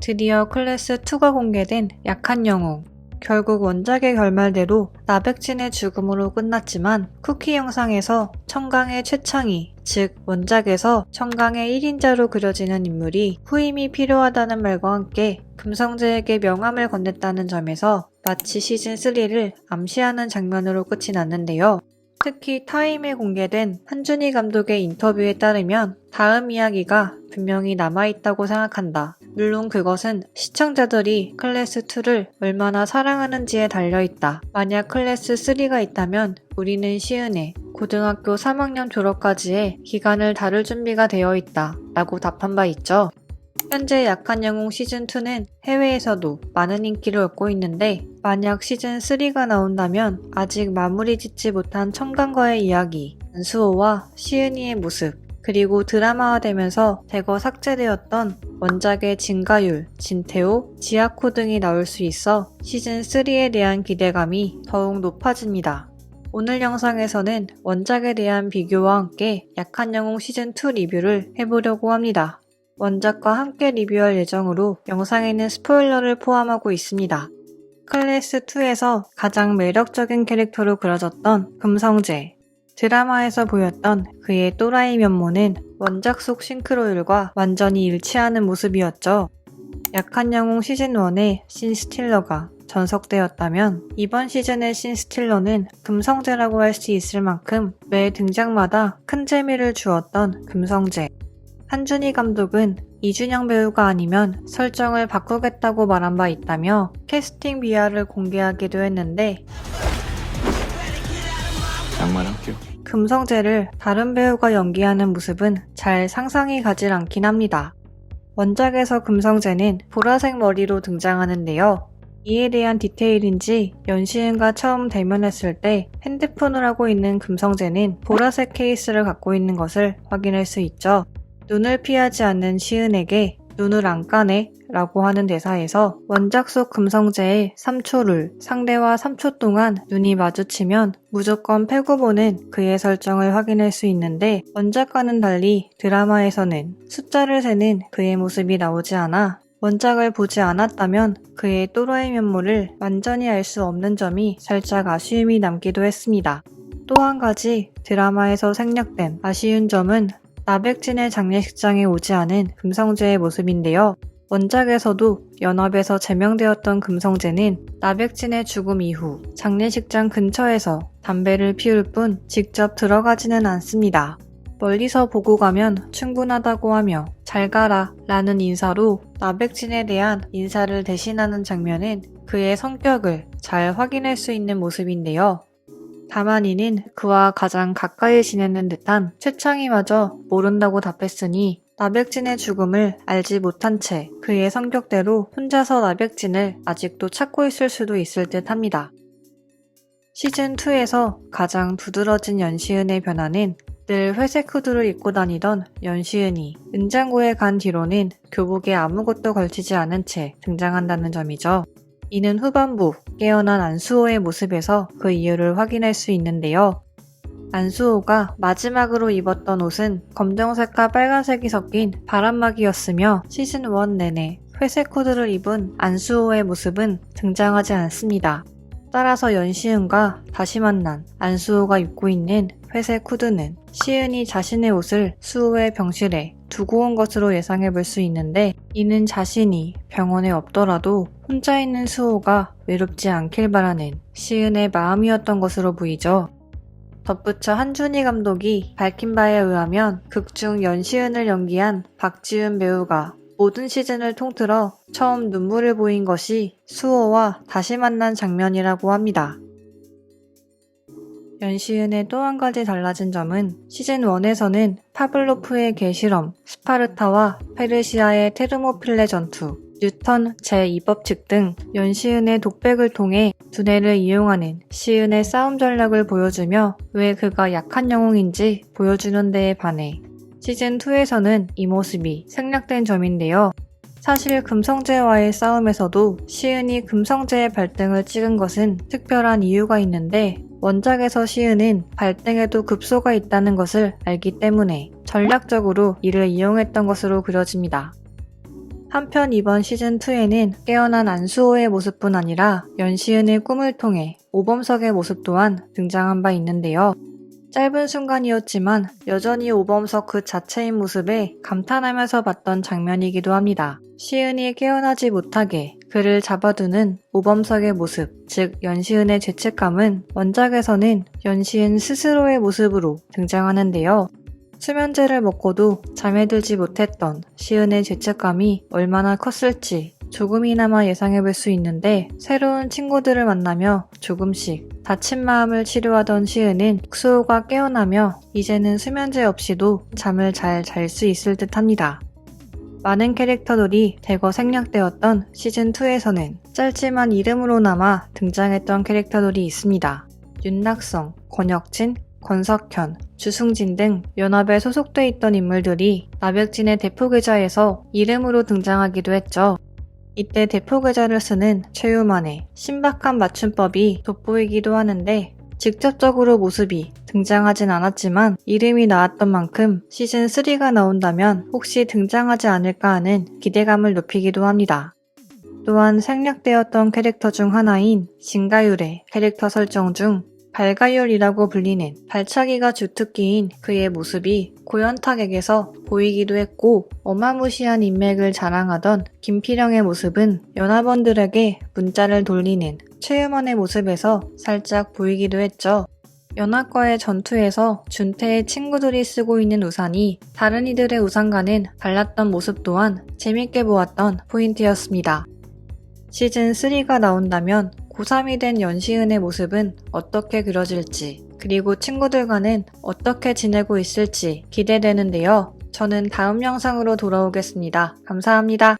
드디어 클래스2가 공개된 약한 영웅. 결국 원작의 결말대로 나백진의 죽음으로 끝났지만 쿠키 영상에서 청강의 최창희, 즉 원작에서 청강의 1인자로 그려지는 인물이 후임이 필요하다는 말과 함께 금성재에게 명함을 건넸다는 점에서 마치 시즌3를 암시하는 장면으로 끝이 났는데요. 특히 타임에 공개된 한준희 감독의 인터뷰에 따르면 다음 이야기가 분명히 남아있다고 생각한다. 물론 그것은 시청자들이 클래스2를 얼마나 사랑하는지에 달려있다. 만약 클래스3가 있다면 우리는 시은의 고등학교 3학년 졸업까지의 기간을 다룰 준비가 되어 있다. 라고 답한 바 있죠. 현재 약한 영웅 시즌2는 해외에서도 많은 인기를 얻고 있는데 만약 시즌3가 나온다면 아직 마무리 짓지 못한 청강과의 이야기, 안수호와 시은이의 모습, 그리고 드라마화되면서 대거 삭제되었던 원작의 진가율, 진태호, 지아코 등이 나올 수 있어 시즌3에 대한 기대감이 더욱 높아집니다. 오늘 영상에서는 원작에 대한 비교와 함께 약한 영웅 시즌2 리뷰를 해보려고 합니다. 원작과 함께 리뷰할 예정으로 영상에는 스포일러를 포함하고 있습니다. 클래스2에서 가장 매력적인 캐릭터로 그려졌던 금성재. 드라마에서 보였던 그의 또라이 면모는 원작 속 싱크로율과 완전히 일치하는 모습이었죠. 약한 영웅 시즌1의 신스틸러가 전석되었다면 이번 시즌의 신스틸러는 금성재라고 할 수 있을 만큼 매 등장마다 큰 재미를 주었던 금성재. 한준희 감독은 이준영 배우가 아니면 설정을 바꾸겠다고 말한 바 있다며 캐스팅 비하를 공개하기도 했는데 양말할게요. 금성재를 다른 배우가 연기하는 모습은 잘 상상이 가질 않긴 합니다. 원작에서 금성재는 보라색 머리로 등장하는데요. 이에 대한 디테일인지 연시은과 처음 대면했을 때 핸드폰을 하고 있는 금성재는 보라색 케이스를 갖고 있는 것을 확인할 수 있죠. 눈을 피하지 않는 시은에게 눈을 안 까네? 라고 하는 대사에서 원작 속 금성재의 3초를 상대와 3초 동안 눈이 마주치면 무조건 패고 보는 그의 설정을 확인할 수 있는데 원작과는 달리 드라마에서는 숫자를 세는 그의 모습이 나오지 않아 원작을 보지 않았다면 그의 또라이 면모를 완전히 알 수 없는 점이 살짝 아쉬움이 남기도 했습니다. 또 한 가지 드라마에서 생략된 아쉬운 점은 나백진의 장례식장에 오지 않은 금성재의 모습인데요. 원작에서도 연합에서 제명되었던 금성재는 나백진의 죽음 이후 장례식장 근처에서 담배를 피울 뿐 직접 들어가지는 않습니다. 멀리서 보고 가면 충분하다고 하며 잘 가라 라는 인사로 나백진에 대한 인사를 대신하는 장면은 그의 성격을 잘 확인할 수 있는 모습인데요. 다만 이는 그와 가장 가까이 지내는 듯한 최창희마저 모른다고 답했으니 나백진의 죽음을 알지 못한 채 그의 성격대로 혼자서 나백진을 아직도 찾고 있을 수도 있을 듯 합니다. 시즌2에서 가장 두드러진 연시은의 변화는 늘 회색 후드를 입고 다니던 연시은이 은장고에 간 뒤로는 교복에 아무것도 걸치지 않은 채 등장한다는 점이죠. 이는 후반부 깨어난 안수호의 모습에서 그 이유를 확인할 수 있는데요. 안수호가 마지막으로 입었던 옷은 검정색과 빨간색이 섞인 바람막이였으며 시즌1 내내 회색 코드를 입은 안수호의 모습은 등장하지 않습니다. 따라서 연시은과 다시 만난 안수호가 입고 있는 회색 후드는 시은이 자신의 옷을 수호의 병실에 두고 온 것으로 예상해 볼 수 있는데 이는 자신이 병원에 없더라도 혼자 있는 수호가 외롭지 않길 바라는 시은의 마음이었던 것으로 보이죠. 덧붙여 한준희 감독이 밝힌 바에 의하면 극중 연시은을 연기한 박지훈 배우가 모든 시즌을 통틀어 처음 눈물을 보인 것이 수호와 다시 만난 장면이라고 합니다. 연시은의 또 한 가지 달라진 점은 시즌1에서는 파블로프의 개실험, 스파르타와 페르시아의 테르모필레 전투, 뉴턴 제2법칙 등 연시은의 독백을 통해 두뇌를 이용하는 시은의 싸움 전략을 보여주며 왜 그가 약한 영웅인지 보여주는 데에 반해 시즌2에서는 이 모습이 생략된 점인데요. 사실 금성재와의 싸움에서도 시은이 금성재의 발등을 찍은 것은 특별한 이유가 있는데 원작에서 시은은 발등에도 급소가 있다는 것을 알기 때문에 전략적으로 이를 이용했던 것으로 그려집니다. 한편 이번 시즌2에는 깨어난 안수호의 모습뿐 아니라 연시은의 꿈을 통해 오범석의 모습 또한 등장한 바 있는데요. 짧은 순간이었지만 여전히 오범석 그 자체인 모습에 감탄하면서 봤던 장면이기도 합니다. 시은이 깨어나지 못하게 그를 잡아두는 오범석의 모습, 즉 연시은의 죄책감은 원작에서는 연시은 스스로의 모습으로 등장하는데요. 수면제를 먹고도 잠에 들지 못했던 시은의 죄책감이 얼마나 컸을지 조금이나마 예상해볼 수 있는데, 새로운 친구들을 만나며 조금씩 다친 마음을 치료하던 시은은 수호가 깨어나며 이제는 수면제 없이도 잠을 잘 잘 수 있을 듯 합니다. 많은 캐릭터들이 대거 생략되었던 시즌2에서는 짧지만 이름으로나마 등장했던 캐릭터들이 있습니다. 윤낙성, 권혁진, 권석현, 주승진 등 연합에 소속돼 있던 인물들이 나백진의 대포계좌에서 이름으로 등장하기도 했죠. 이때 대포계좌를 쓰는 최유만의 신박한 맞춤법이 돋보이기도 하는데, 직접적으로 모습이 등장하진 않았지만 이름이 나왔던 만큼 시즌3가 나온다면 혹시 등장하지 않을까 하는 기대감을 높이기도 합니다. 또한 생략되었던 캐릭터 중 하나인 진가율의 캐릭터 설정 중 발가율이라고 불리는 발차기가 주특기인 그의 모습이 고현탁에게서 보이기도 했고, 어마무시한 인맥을 자랑하던 김필영의 모습은 연합원들에게 문자를 돌리는 최유만의 모습에서 살짝 보이기도 했죠. 연합과의 전투에서 준태의 친구들이 쓰고 있는 우산이 다른 이들의 우산과는 달랐던 모습 또한 재밌게 보았던 포인트였습니다. 시즌3가 나온다면 고3이 된 연시은의 모습은 어떻게 그려질지, 그리고 친구들과는 어떻게 지내고 있을지 기대되는데요. 저는 다음 영상으로 돌아오겠습니다. 감사합니다.